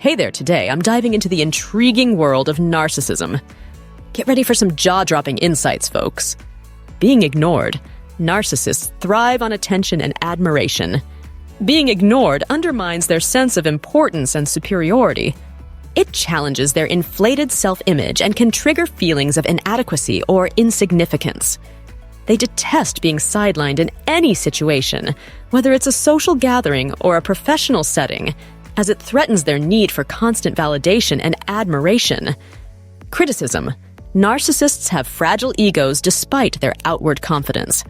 Hey there, today I'm diving into the intriguing world of narcissism. Get ready for some jaw-dropping insights, folks. Being ignored, narcissists thrive on attention and admiration. Being ignored undermines their sense of importance and superiority. It challenges their inflated self-image and can trigger feelings of inadequacy or insignificance. They detest being sidelined in any situation, whether it's a social gathering or a professional setting, as it threatens their need for constant validation and admiration. Criticism. Narcissists have fragile egos despite their outward confidence.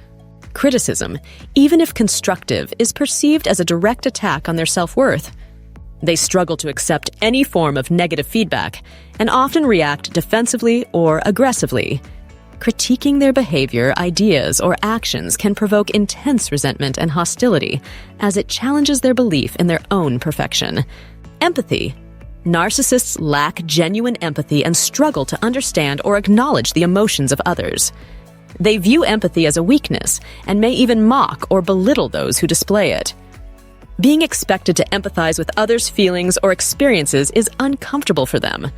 Criticism, even if constructive, is perceived as a direct attack on their self-worth. They struggle to accept any form of negative feedback and often react defensively or aggressively. Critiquing their behavior, ideas, or actions can provoke intense resentment and hostility, as it challenges their belief in their own perfection. Empathy. Narcissists lack genuine empathy and struggle to understand or acknowledge the emotions of others. They view empathy as a weakness and may even mock or belittle those who display it. Being expected to empathize with others' feelings or experiences is uncomfortable for them,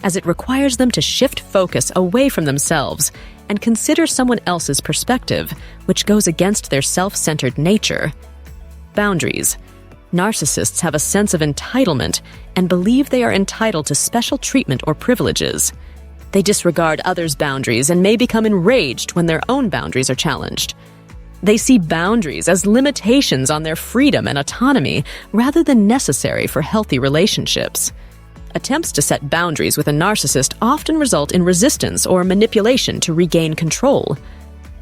as it requires them to shift focus away from themselves and consider someone else's perspective, which goes against their self-centered nature. Boundaries. Narcissists have a sense of entitlement and believe they are entitled to special treatment or privileges. They disregard others' boundaries and may become enraged when their own boundaries are challenged. They see boundaries as limitations on their freedom and autonomy rather than necessary for healthy relationships. Attempts to set boundaries with a narcissist often result in resistance or manipulation to regain control.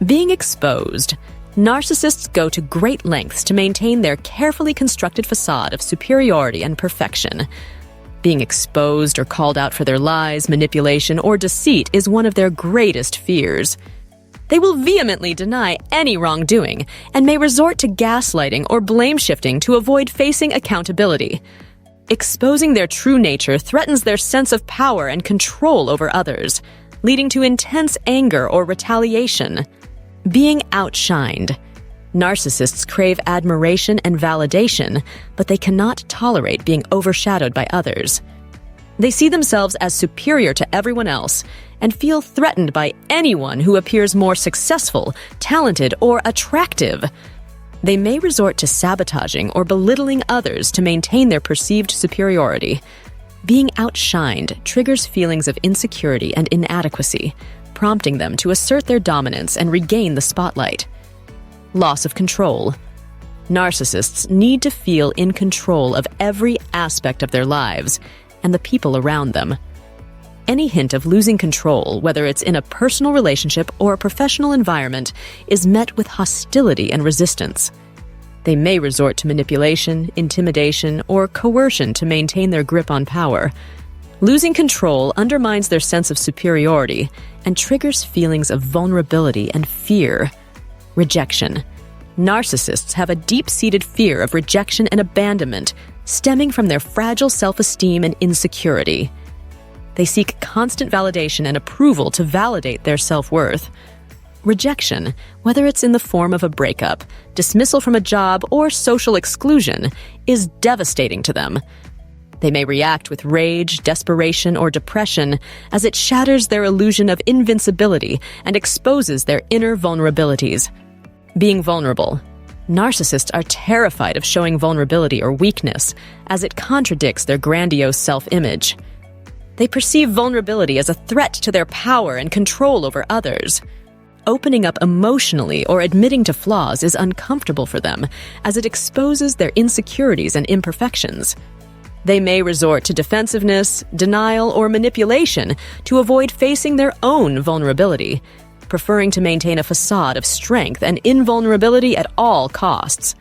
Being exposed. Narcissists go to great lengths to maintain their carefully constructed facade of superiority and perfection. Being exposed or called out for their lies, manipulation, or deceit is one of their greatest fears. They will vehemently deny any wrongdoing and may resort to gaslighting or blame-shifting to avoid facing accountability. Exposing their true nature threatens their sense of power and control over others, leading to intense anger or retaliation. Being outshined. Narcissists crave admiration and validation, but they cannot tolerate being overshadowed by others. They see themselves as superior to everyone else and feel threatened by anyone who appears more successful, talented, or attractive. They may resort to sabotaging or belittling others to maintain their perceived superiority. Being outshined triggers feelings of insecurity and inadequacy, prompting them to assert their dominance and regain the spotlight. Loss of control. Narcissists need to feel in control of every aspect of their lives and the people around them. Any hint of losing control, whether it's in a personal relationship or a professional environment, is met with hostility and resistance. They may resort to manipulation, intimidation, or coercion to maintain their grip on power. Losing control undermines their sense of superiority and triggers feelings of vulnerability and fear. Rejection. Narcissists have a deep-seated fear of rejection and abandonment, stemming from their fragile self-esteem and insecurity. They seek constant validation and approval to validate their self-worth. Rejection, whether it's in the form of a breakup, dismissal from a job, or social exclusion, is devastating to them. They may react with rage, desperation, or depression as it shatters their illusion of invincibility and exposes their inner vulnerabilities. Being vulnerable. Narcissists are terrified of showing vulnerability or weakness, as it contradicts their grandiose self-image. They perceive vulnerability as a threat to their power and control over others. Opening up emotionally or admitting to flaws is uncomfortable for them, as it exposes their insecurities and imperfections. They may resort to defensiveness, denial, or manipulation to avoid facing their own vulnerability, preferring to maintain a facade of strength and invulnerability at all costs.